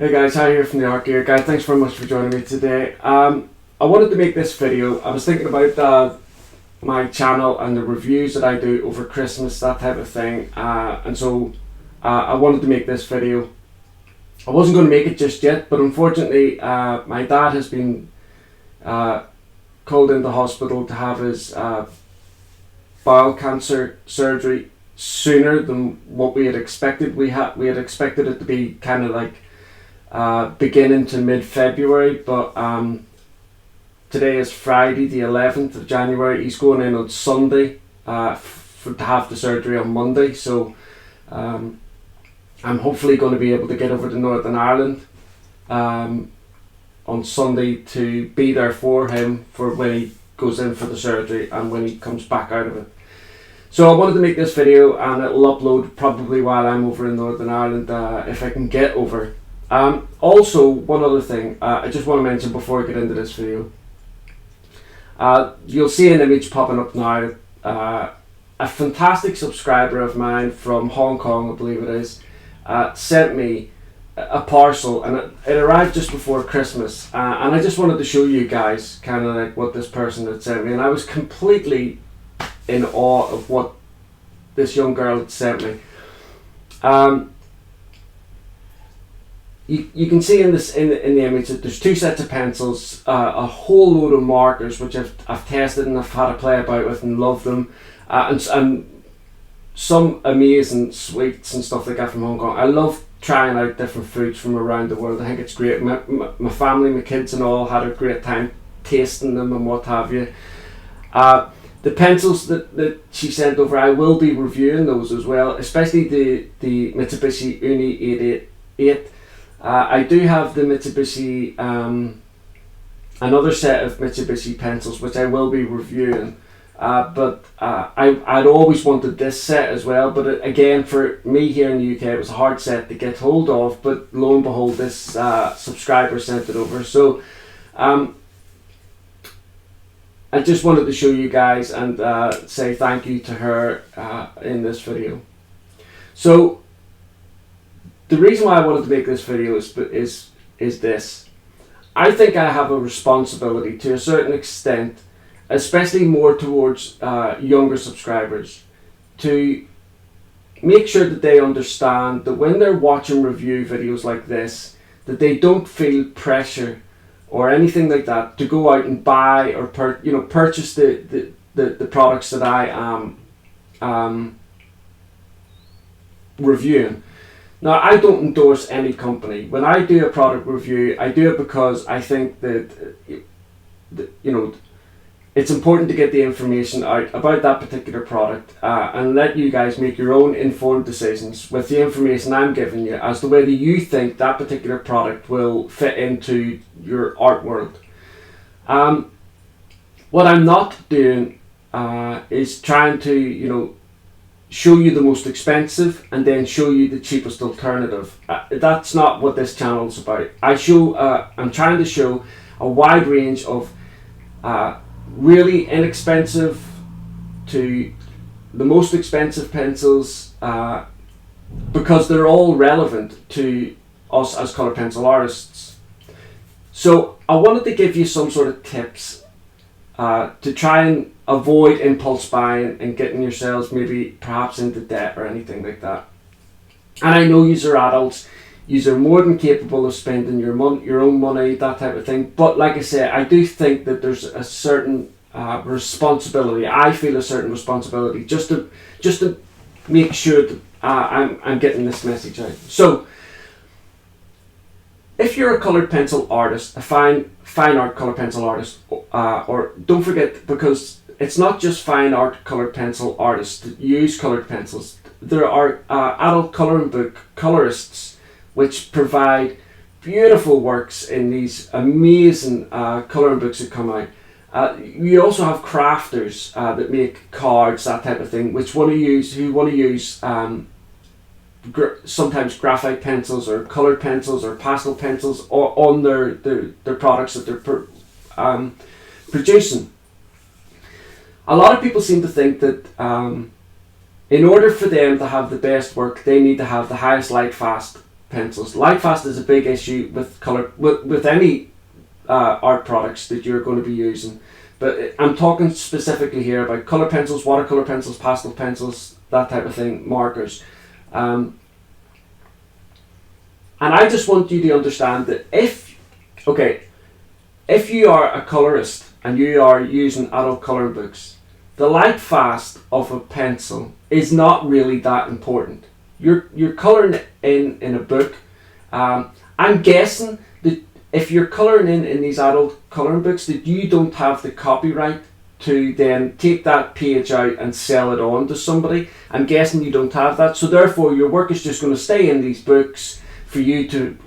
Hey guys, Harry here from the Art Gear Guide. Thanks very much for joining me today. I wanted to make this video. I was thinking about my channel and the reviews that I do over Christmas, that type of thing, and so I wanted to make this video. I wasn't going to make it just yet, but unfortunately my dad has been called into hospital to have his bowel cancer surgery sooner than what we had expected. We had expected it to be kind of like beginning to mid-February, but today is Friday the 11th of January. He's going in on Sunday to have the surgery on Monday, so I'm hopefully going to be able to get over to Northern Ireland on Sunday to be there for him for when he goes in for the surgery and when he comes back out of it. So I wanted to make this video, and it'll upload probably while I'm over in Northern Ireland if I can get over. Also, one other thing I just want to mention before I get into this video. You'll see an image popping up now. A fantastic subscriber of mine from Hong Kong, I believe it is, sent me a parcel, and it arrived just before Christmas, and I just wanted to show you guys kind of like what this person had sent me, and I was completely in awe of what this young girl had sent me. You can see in the image that there's two sets of pencils, a whole load of markers which I've tested and I've had to play about with and love them, and some amazing sweets and stuff like that from Hong Kong. I love trying out different foods from around the world. I think it's great. My family, my kids and all had a great time tasting them and what have you. The pencils that she sent over, I will be reviewing those as well, especially the Mitsubishi Uni 888. I do have the Mitsubishi, another set of Mitsubishi pencils which I will be reviewing, but I'd always wanted this set as well, but again, for me here in the UK it was a hard set to get hold of, but lo and behold this subscriber sent it over. So I just wanted to show you guys and say thank you to her in this video. So the reason why I wanted to make this video is this. I think I have a responsibility to a certain extent, especially more towards younger subscribers, to make sure that they understand that when they're watching review videos like this, that they don't feel pressure or anything like that to go out and buy or purchase the products that I am reviewing. Now, I don't endorse any company. When I do a product review, I do it because I think that it's important to get the information out about that particular product and let you guys make your own informed decisions with the information I'm giving you as to whether you think that particular product will fit into your art world. What I'm not doing is trying to, show you the most expensive and then show you the cheapest alternative. That's not what this channel is about. I'm trying to show a wide range of really inexpensive to the most expensive pencils, because they're all relevant to us as colour pencil artists. So I wanted to give you some sort of tips to try and avoid impulse buying and getting yourselves maybe perhaps into debt or anything like that. And I know yous are adults, yous are more than capable of spending your own money, that type of thing. But like I say, I do think that there's a certain responsibility. I feel a certain responsibility just to make sure that I'm getting this message out. So if you're a coloured pencil artist, a fine art coloured pencil artist, or don't forget, because it's not just fine art coloured pencil artists that use coloured pencils. There are adult colouring book colourists which provide beautiful works in these amazing colouring books that come out. You also have crafters that make cards, that type of thing, who want to use sometimes graphite pencils or coloured pencils or pastel pencils on their products that they're producing. A lot of people seem to think that in order for them to have the best work, they need to have the highest light fast pencils. Lightfast is a big issue with color with any art products that you're going to be using, but I'm talking specifically here about color pencils, watercolor pencils, pastel pencils, that type of thing, markers. And I just want you to understand that if you are a colorist and you are using adult coloring books, the light fast of a pencil is not really that important. You're colouring in a book. I'm guessing that if you're colouring in these adult colouring books, that you don't have the copyright to then take that page out and sell it on to somebody. I'm guessing you don't have that, so therefore your work is just going to stay in these books for you to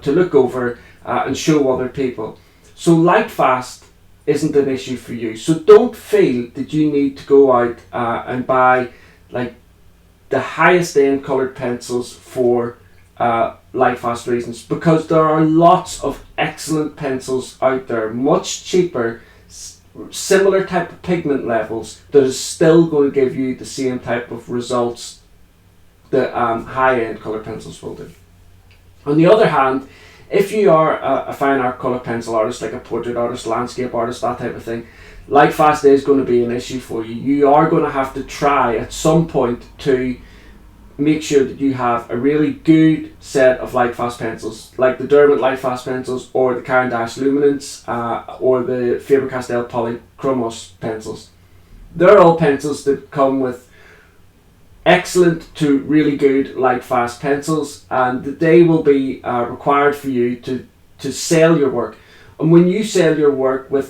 look over and show other people. So light fast isn't an issue for you. So don't feel that you need to go out and buy like the highest end coloured pencils for light fast reasons, because there are lots of excellent pencils out there, much cheaper, similar type of pigment levels, that is still going to give you the same type of results that high end coloured pencils will do. On the other hand, if you are a fine art colour pencil artist, like a portrait artist, landscape artist, that type of thing, light fast is going to be an issue for you. You are going to have to try at some point to make sure that you have a really good set of light fast pencils, like the Derwent light fast pencils, or the Caran d'Ache Luminance, or the Faber-Castell Polychromos pencils. They're all pencils that come with excellent to really good light fast pencils, and they will be required for you to sell your work. And when you sell your work with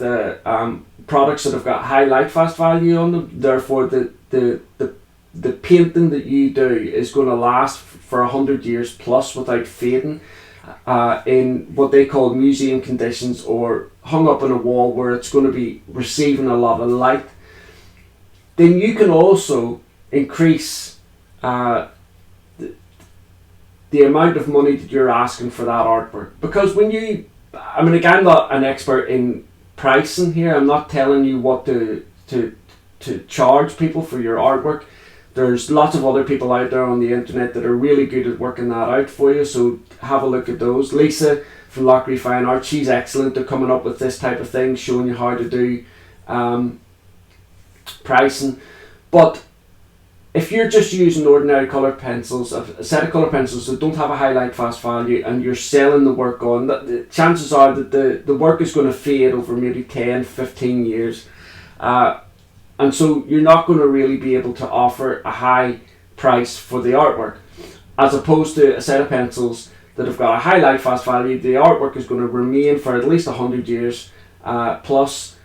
products that have got high light fast value on them, therefore the painting that you do is going to last for 100 years plus without fading, in what they call museum conditions, or hung up on a wall where it's going to be receiving a lot of light, then you can also increase the amount of money that you're asking for that artwork. Because when you, I mean, again, I'm not an expert in pricing here. I'm not telling you what to charge people for your artwork. There's lots of other people out there on the internet that are really good at working that out for you, so have a look at those. Lisa from Lockery Fine Art, she's excellent at coming up with this type of thing, showing you how to do pricing. But if you're just using ordinary colour pencils, a set of colour pencils that don't have a high light fast value, and you're selling the work on, the chances are that the work is going to fade over maybe 10, 15 years. And so you're not going to really be able to offer a high price for the artwork. As opposed to a set of pencils that have got a high light fast value, the artwork is going to remain for at least 100 years plus.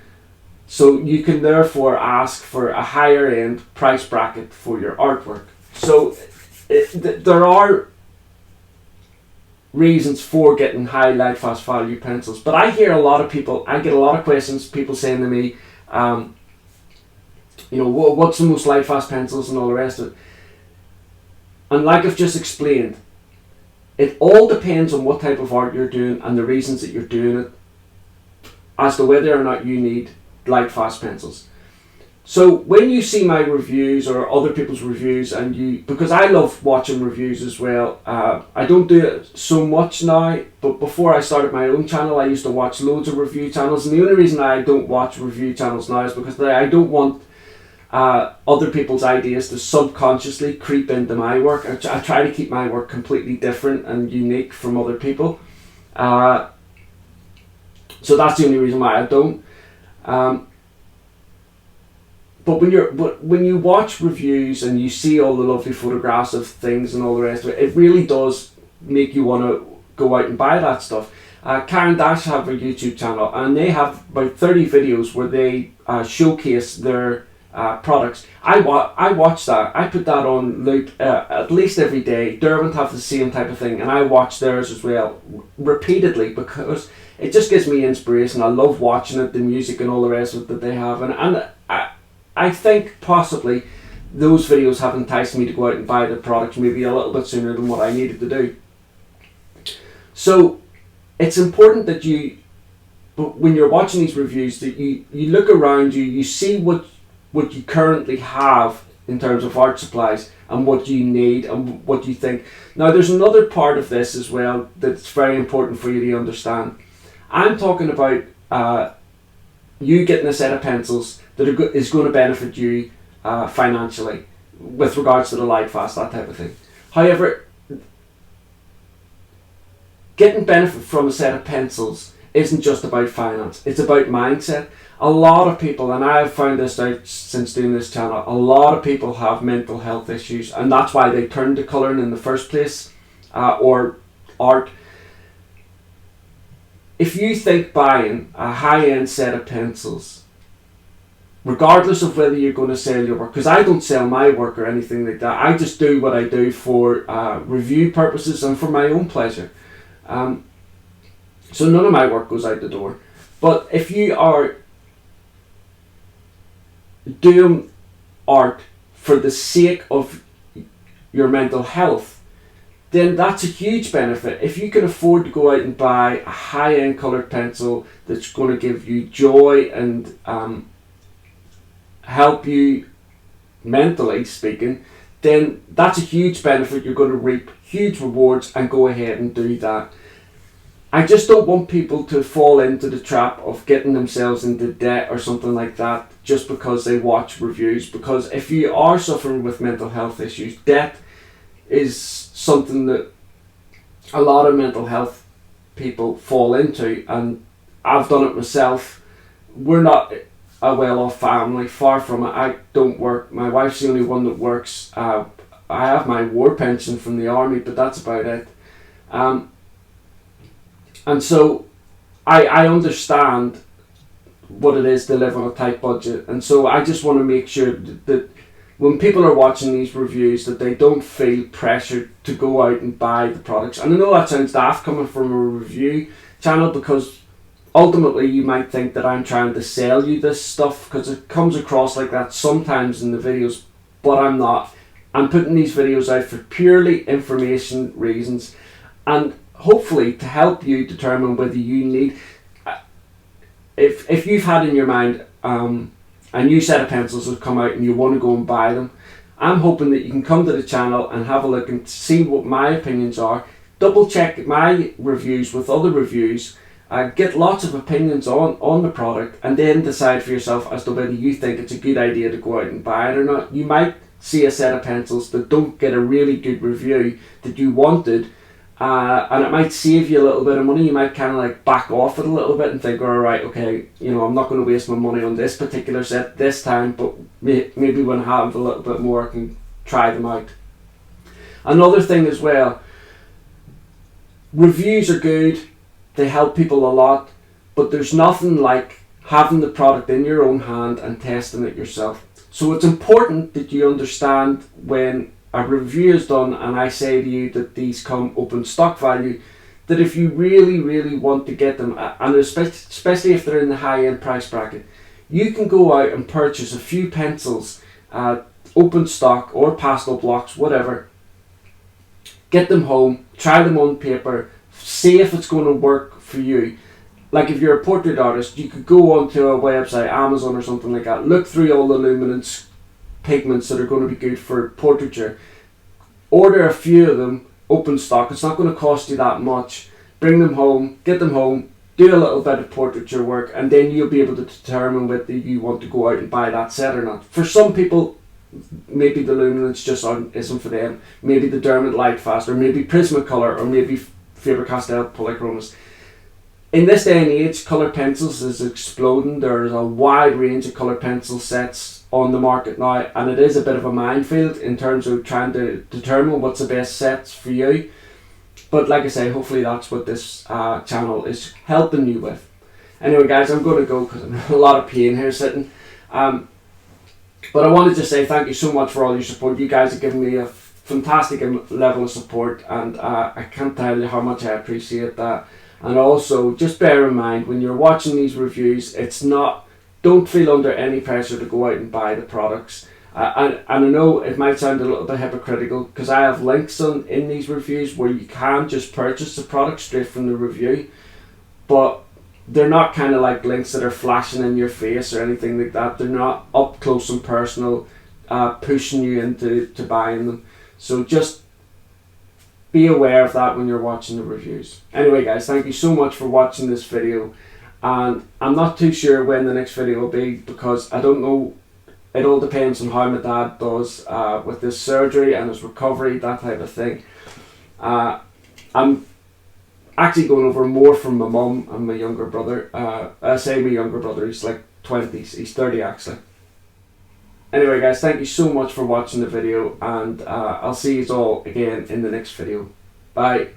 So you can therefore ask for a higher end price bracket for your artwork. So there are reasons for getting high light fast value pencils. But I get a lot of questions, people saying to me, what's the most light fast pencils and all the rest of it. And like I've just explained, it all depends on what type of art you're doing and the reasons that you're doing it as to whether or not you need light fast pencils. So when you see my reviews or other people's reviews, because I love watching reviews as well, I don't do it so much now, but before I started my own channel I used to watch loads of review channels, and the only reason I don't watch review channels now is because I don't want other people's ideas to subconsciously creep into my work. I try to keep my work completely different and unique from other people. So that's the only reason why I don't. But when you watch reviews and you see all the lovely photographs of things and all the rest of it, it really does make you want to go out and buy that stuff. Caran d'Ache have a YouTube channel, and they have about 30 videos where they showcase their products. I watch that. I put that on loop at least every day. Derwent have the same type of thing, and I watch theirs as well repeatedly because it just gives me inspiration. I love watching it, the music and all the rest of it that they have, and I think possibly those videos have enticed me to go out and buy the products maybe a little bit sooner than what I needed to do. So it's important that when you're watching these reviews, that you look around you, you see what you currently have in terms of art supplies and what you need and what you think. Now, there's another part of this as well that's very important for you to understand. I'm talking about you getting a set of pencils that is going to benefit you financially with regards to the light fast, that type of thing. However, getting benefit from a set of pencils isn't just about finance, it's about mindset. A lot of people, and I have found this out since doing this channel, a lot of people have mental health issues, and that's why they turn to colouring in the first place, or art. If you think buying a high-end set of pencils, regardless of whether you're going to sell your work, because I don't sell my work or anything like that, I just do what I do for review purposes and for my own pleasure. So none of my work goes out the door. But if you are doing art for the sake of your mental health, then that's a huge benefit. If you can afford to go out and buy a high-end coloured pencil that's going to give you joy and help you mentally speaking, then that's a huge benefit. You're going to reap huge rewards, and go ahead and do that. I just don't want people to fall into the trap of getting themselves into debt or something like that just because they watch reviews, because if you are suffering with mental health issues, debt is something that a lot of mental health people fall into, and I've done it myself. We're not a well-off family, far from it. I don't work. My wife's the only one that works. I have my war pension from the army, but that's about it. And so I understand what it is to live on a tight budget, and so I just want to make sure that when people are watching these reviews, that they don't feel pressured to go out and buy the products. And I know that sounds daft coming from a review channel, because ultimately you might think that I'm trying to sell you this stuff, because it comes across like that sometimes in the videos, but I'm not. I'm putting these videos out for purely information reasons, and hopefully to help you determine whether you need, if you've had in your mind a new set of pencils have come out and you want to go and buy them, I'm hoping that you can come to the channel and have a look and see what my opinions are, double check my reviews with other reviews, get lots of opinions on the product, and then decide for yourself as to whether you think it's a good idea to go out and buy it or not. You might see a set of pencils that don't get a really good review that you wanted, and it might save you a little bit of money. You might kind of like back off it a little bit and think, alright, okay, I'm not going to waste my money on this particular set this time, but maybe when I have a little bit more I can try them out. Another thing as well, reviews are good, they help people a lot, but there's nothing like having the product in your own hand and testing it yourself. So it's important that you understand when a review is done and I say to you that these come open stock value, that if you really, really want to get them, and especially if they're in the high-end price bracket, you can go out and purchase a few pencils, open stock or pastel blocks, whatever, get them home, try them on paper, see if it's going to work for you. Like if you're a portrait artist, you could go onto a website, Amazon or something like that, look through all the luminance pigments that are going to be good for portraiture, order a few of them, open stock, it's not going to cost you that much, bring them home, get them home, do a little bit of portraiture work, and then you'll be able to determine whether you want to go out and buy that set or not. For some people, maybe the luminance just isn't for them, maybe the Dermot Lightfast, or maybe Prismacolor, or maybe Faber-Castell Polychromas. In this day and age, colour pencils is exploding. There's a wide range of colour pencil sets on the market now, and it is a bit of a minefield in terms of trying to determine what's the best sets for you. But like I say, hopefully that's what this channel is helping you with. Anyway guys, I'm going to go because I'm in a lot of pain here sitting. But I wanted to say thank you so much for all your support. You guys have given me a fantastic level of support, and I can't tell you how much I appreciate that. And also, just bear in mind, when you're watching these reviews, don't feel under any pressure to go out and buy the products. And I know it might sound a little bit hypocritical, because I have links in these reviews where you can just purchase the product straight from the review, but they're not kind of like links that are flashing in your face or anything like that. They're not up close and personal. pushing you into buying them. So just be aware of that when you're watching the reviews. Anyway guys, thank you so much for watching this video, and I'm not too sure when the next video will be because I don't know. It all depends on how my dad does with his surgery and his recovery, that type of thing. I'm actually going over more from my mum and my younger brother. I say my younger brother, he's like 20s, he's 30 actually. Anyway guys, thank you so much for watching the video, and I'll see you all again in the next video. Bye.